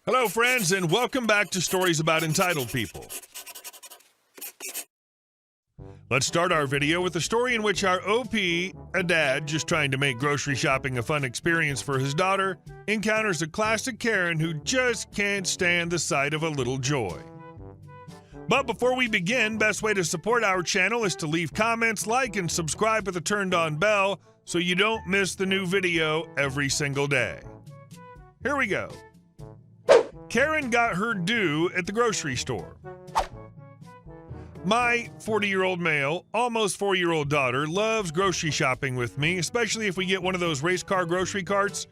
Hello, friends, and welcome back to Stories About Entitled People. Let's start our video with a story in which our OP, a dad just trying to make grocery shopping a fun experience for his daughter, encounters a classic Karen who just can't stand the sight of a little joy. But before we begin, best way to support our channel is to leave comments, like, and subscribe with a turned-on bell so you don't miss the new video every single day. Here we go. Karen got her due at the grocery store. My 40-year-old male, almost 4-year-old daughter loves grocery shopping with me, especially if we get one of those race car grocery carts.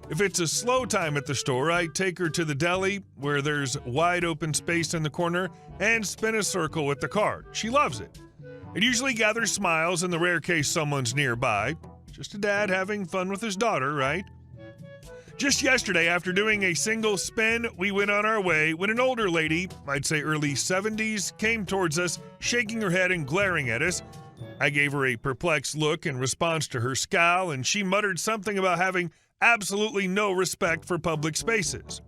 If it's a slow time at the store, I take her to the deli where there's wide open space in the corner and spin a circle with the cart. She loves it. It usually gathers smiles in the rare case someone's nearby. Just a dad having fun with his daughter, right? Just yesterday, after doing a single spin, we went on our way when an older lady, I'd say early 70s, came towards us, shaking her head and glaring at us. I gave her a perplexed look in response to her scowl, and she muttered something about having absolutely no respect for public spaces.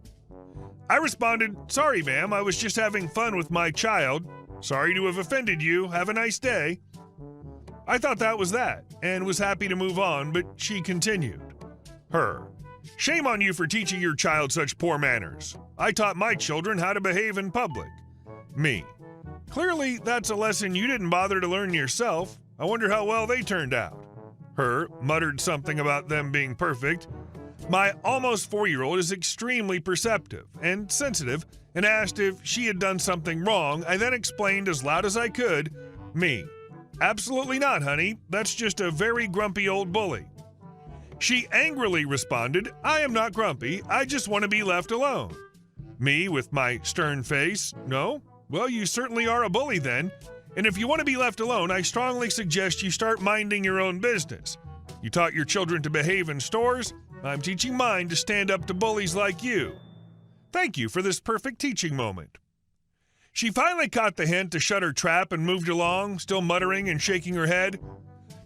I responded, "Sorry, ma'am, I was just having fun with my child. Sorry to have offended you. Have a nice day." I thought that was that, and was happy to move on, but she continued. Her. "Shame on you for teaching your child such poor manners. I taught my children how to behave in public." Me. "Clearly, that's a lesson you didn't bother to learn yourself. I wonder how well they turned out." Her muttered something about them being perfect. My almost 4-year-old is extremely perceptive and sensitive and asked if she had done something wrong. I then explained as loud as I could. Me. "Absolutely not, honey. That's just a very grumpy old bully." She angrily responded, "I am not grumpy. I just want to be left alone." Me with my stern face, "No? Well, you certainly are a bully then. And if you want to be left alone, I strongly suggest you start minding your own business. You taught your children to behave in stores. I'm teaching mine to stand up to bullies like you. Thank you for this perfect teaching moment." She finally caught the hint to shut her trap and moved along, still muttering and shaking her head.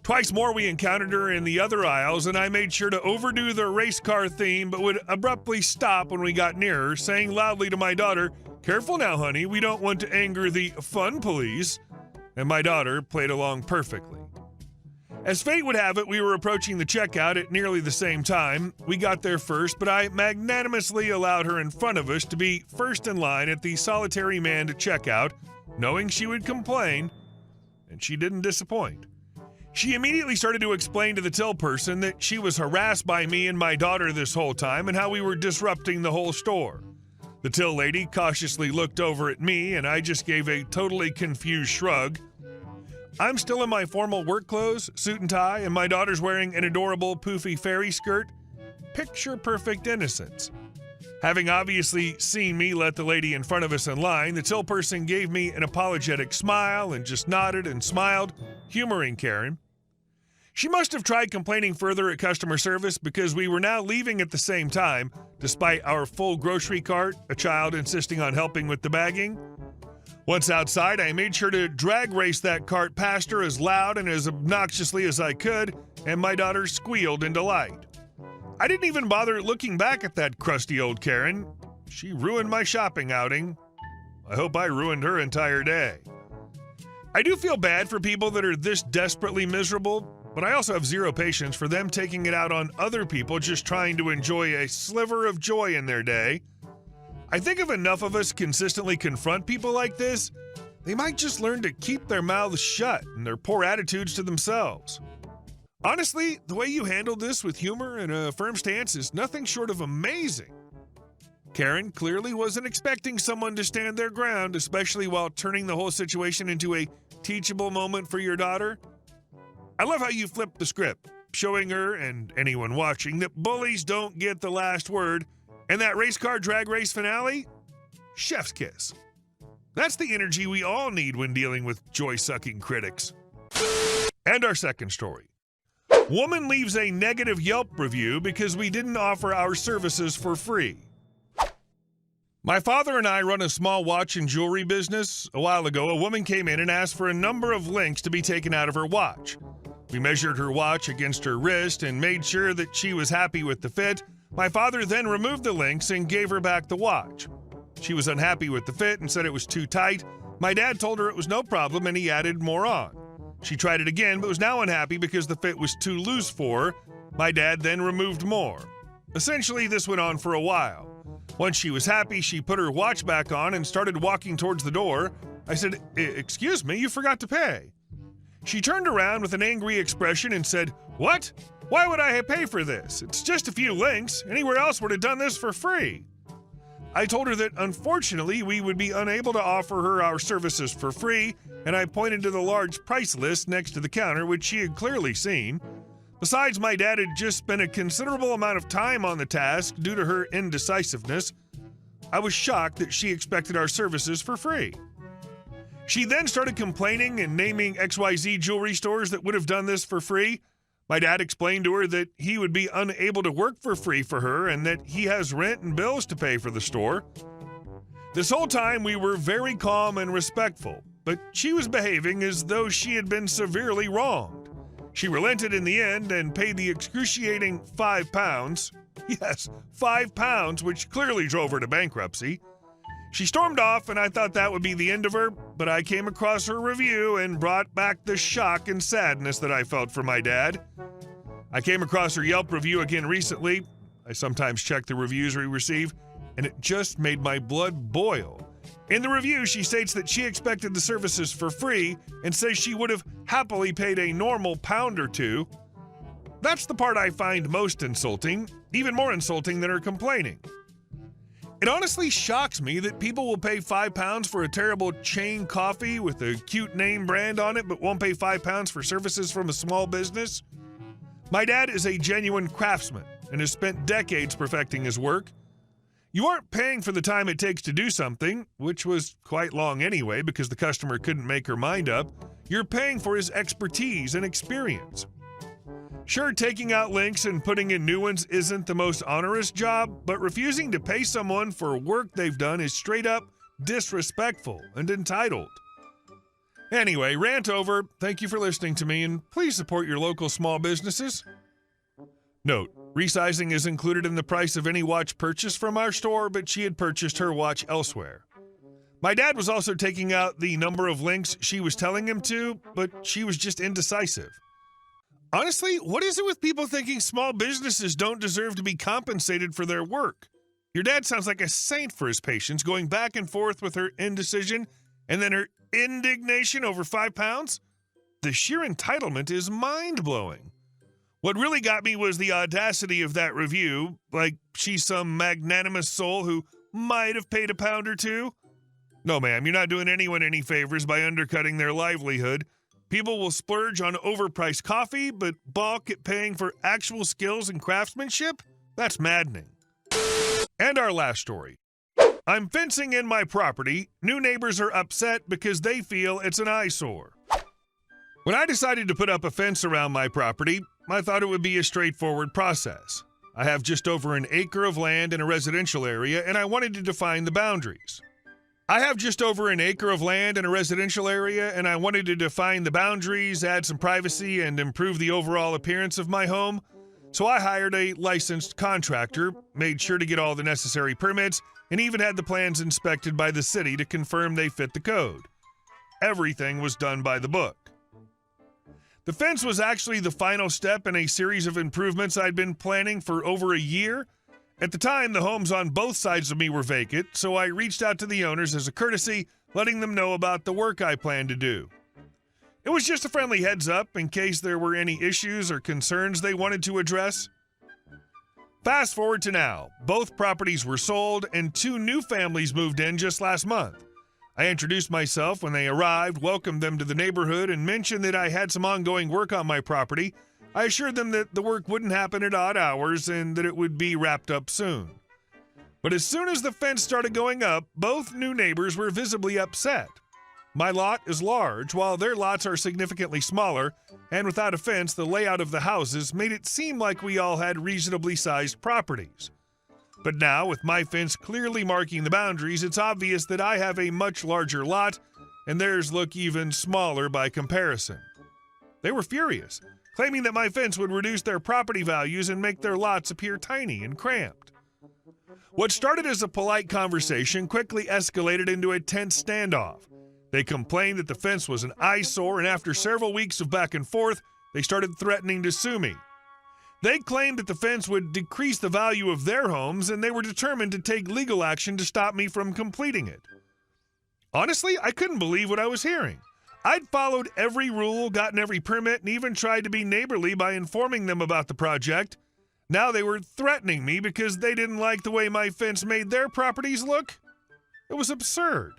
Twice more we encountered her in the other aisles, and I made sure to overdo the race car theme, but would abruptly stop when we got near her, saying loudly to my daughter, "Careful now, honey, we don't want to anger the fun police." And my daughter played along perfectly. As fate would have it, we were approaching the checkout at nearly the same time. We got there first, but I magnanimously allowed her in front of us to be first in line at the solitary manned checkout, knowing she would complain, and she didn't disappoint. She immediately started to explain to the till person that she was harassed by me and my daughter this whole time and how we were disrupting the whole store. The till lady cautiously looked over at me, and I just gave a totally confused shrug. I'm still in my formal work clothes, suit and tie, and my daughter's wearing an adorable poofy fairy skirt. Picture-perfect innocence. Having obviously seen me let the lady in front of us in line, the till person gave me an apologetic smile and just nodded and smiled, humoring Karen. She must have tried complaining further at customer service because we were now leaving at the same time, despite our full grocery cart, a child insisting on helping with the bagging. Once outside, I made sure to drag race that cart past her as loud and as obnoxiously as I could, and my daughter squealed in delight. I didn't even bother looking back at that crusty old Karen. She ruined my shopping outing. I hope I ruined her entire day. I do feel bad for people that are this desperately miserable, but I also have zero patience for them taking it out on other people just trying to enjoy a sliver of joy in their day. I think if enough of us consistently confront people like this, they might just learn to keep their mouths shut and their poor attitudes to themselves. Honestly, the way you handled this with humor and a firm stance is nothing short of amazing. Karen clearly wasn't expecting someone to stand their ground, especially while turning the whole situation into a teachable moment for your daughter. I love how you flipped the script, showing her and anyone watching that bullies don't get the last word, and that race car drag race finale? Chef's kiss. That's the energy we all need when dealing with joy-sucking critics. And our second story. Woman leaves a negative Yelp review because we didn't offer our services for free. My father and I run a small watch and jewelry business. A while ago, a woman came in and asked for a number of links to be taken out of her watch. We measured her watch against her wrist and made sure that she was happy with the fit, My father then removed the links and gave her back the watch. She was unhappy with the fit and said it was too tight. My dad told her it was no problem and he added more on. She tried it again but was now unhappy because the fit was too loose for her. My dad then removed more. Essentially, this went on for a while. Once she was happy, she put her watch back on and started walking towards the door. I said, "Excuse me, you forgot to pay." She turned around with an angry expression and said, "What? Why would I pay for this? It's just a few links. Anywhere else would have done this for free." I told her that unfortunately we would be unable to offer her our services for free, and I pointed to the large price list next to the counter, which she had clearly seen. Besides, my dad had just spent a considerable amount of time on the task due to her indecisiveness. I was shocked that she expected our services for free. She then started complaining and naming XYZ jewelry stores that would have done this for free. My dad explained to her that he would be unable to work for free for her and that he has rent and bills to pay for the store. This whole time we were very calm and respectful, but she was behaving as though she had been severely wronged. She relented in the end and paid the excruciating £5. Yes, £5, which clearly drove her to bankruptcy. She stormed off, and I thought that would be the end of her, but I came across her review and brought back the shock and sadness that I felt for my dad. I came across her Yelp review again recently. I sometimes check the reviews we receive, and it just made my blood boil. In the review, she states that she expected the services for free and says she would have happily paid a normal £1 or $2. That's the part I find most insulting, even more insulting than her complaining. It honestly shocks me that people will pay £5 for a terrible chain coffee with a cute name brand on it but won't pay £5 for services from a small business. My dad is a genuine craftsman and has spent decades perfecting his work. You aren't paying for the time it takes to do something, which was quite long anyway because the customer couldn't make her mind up. You're paying for his expertise and experience. Sure, taking out links and putting in new ones isn't the most onerous job, but refusing to pay someone for work they've done is straight up disrespectful and entitled. Anyway, rant over. Thank you for listening to me, and please support your local small businesses. Note, resizing is included in the price of any watch purchased from our store, but she had purchased her watch elsewhere. My dad was also taking out the number of links she was telling him to, but she was just indecisive. Honestly, what is it with people thinking small businesses don't deserve to be compensated for their work? Your dad sounds like a saint for his patience, going back and forth with her indecision and then her indignation over £5. The sheer entitlement is mind-blowing. What really got me was the audacity of that review, like she's some magnanimous soul who might have paid £1 or $2. No, ma'am, you're not doing anyone any favors by undercutting their livelihood. People will splurge on overpriced coffee, but balk at paying for actual skills and craftsmanship? That's maddening. And our last story. I'm fencing in my property. New neighbors are upset because they feel it's an eyesore. When I decided to put up a fence around my property, I thought it would be a straightforward process. I have just over an acre of land in a residential area, and I wanted to define the boundaries. Add some privacy, and improve the overall appearance of my home. So I hired a licensed contractor, made sure to get all the necessary permits, and even had the plans inspected by the city to confirm they fit the code. Everything was done by the book. The fence was actually the final step in a series of improvements I'd been planning for over a year. At the time, the homes on both sides of me were vacant, so I reached out to the owners as a courtesy, letting them know about the work I planned to do. It was just a friendly heads up in case there were any issues or concerns they wanted to address. Fast forward to now, both properties were sold and 2 new families moved in just last month. I introduced myself when they arrived, welcomed them to the neighborhood, and mentioned that I had some ongoing work on my property. I assured them that the work wouldn't happen at odd hours and that it would be wrapped up soon. But as soon as the fence started going up, both new neighbors were visibly upset. My lot is large, while their lots are significantly smaller, and without a fence, the layout of the houses made it seem like we all had reasonably sized properties. But now, with my fence clearly marking the boundaries, it's obvious that I have a much larger lot, and theirs look even smaller by comparison. They were furious, claiming that my fence would reduce their property values and make their lots appear tiny and cramped. What started as a polite conversation quickly escalated into a tense standoff. They complained that the fence was an eyesore, and after several weeks of back and forth, they started threatening to sue me. They claimed that the fence would decrease the value of their homes, and they were determined to take legal action to stop me from completing it. Honestly, I couldn't believe what I was hearing. I'd followed every rule, gotten every permit, and even tried to be neighborly by informing them about the project. Now they were threatening me because they didn't like the way my fence made their properties look? It was absurd.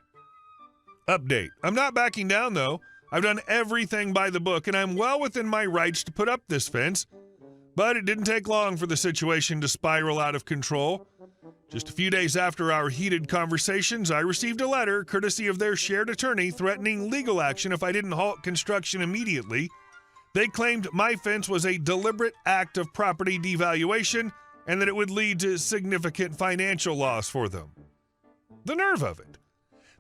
Update. I'm not backing down, though. I've done everything by the book, and I'm well within my rights to put up this fence. But it didn't take long for the situation to spiral out of control. Just a few days after our heated conversations, I received a letter, courtesy of their shared attorney, threatening legal action if I didn't halt construction immediately. They claimed my fence was a deliberate act of property devaluation and that it would lead to significant financial loss for them. The nerve of it.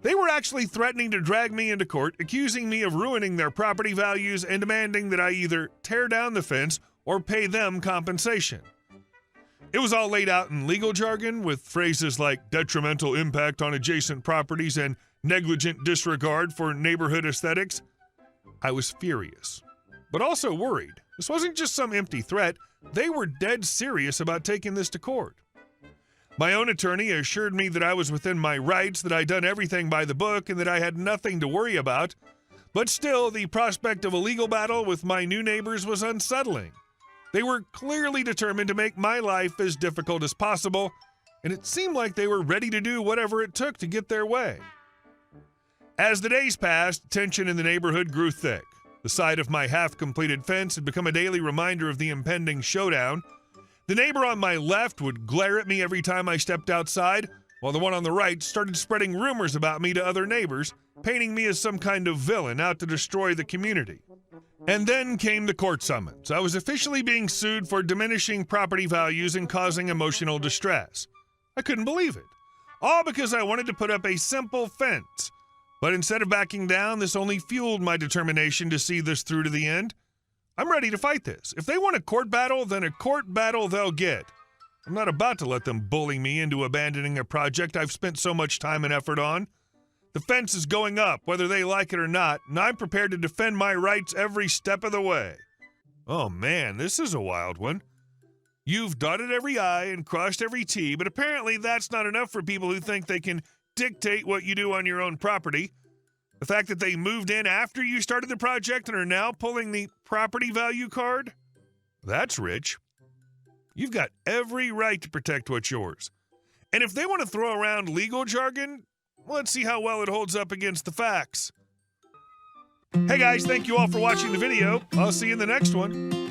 They were actually threatening to drag me into court, accusing me of ruining their property values and demanding that I either tear down the fence or pay them compensation. It was all laid out in legal jargon with phrases like detrimental impact on adjacent properties and negligent disregard for neighborhood aesthetics. I was furious, but also worried. This wasn't just some empty threat. They were dead serious about taking this to court. My own attorney assured me that I was within my rights, that I'd done everything by the book, and that I had nothing to worry about. But still, the prospect of a legal battle with my new neighbors was unsettling. They were clearly determined to make my life as difficult as possible, and it seemed like they were ready to do whatever it took to get their way. As the days passed, tension in the neighborhood grew thick. The sight of my half-completed fence had become a daily reminder of the impending showdown. The neighbor on my left would glare at me every time I stepped outside, while the one on the right started spreading rumors about me to other neighbors, painting me as some kind of villain out to destroy the community. And then came the court summons. I was officially being sued for diminishing property values and causing emotional distress. I couldn't believe it. All because I wanted to put up a simple fence. But instead of backing down, this only fueled my determination to see this through to the end. I'm ready to fight this. If they want a court battle, then a court battle they'll get. I'm not about to let them bully me into abandoning a project I've spent so much time and effort on. The fence is going up, whether they like it or not, and I'm prepared to defend my rights every step of the way. Oh man, this is a wild one. You've dotted every I and crossed every T, but apparently that's not enough for people who think they can dictate what you do on your own property. The fact that they moved in after you started the project and are now pulling the property value card? That's rich. You've got every right to protect what's yours. And if they want to throw around legal jargon, let's see how well it holds up against the facts. Hey guys, thank you all for watching the video. I'll see you in the next one.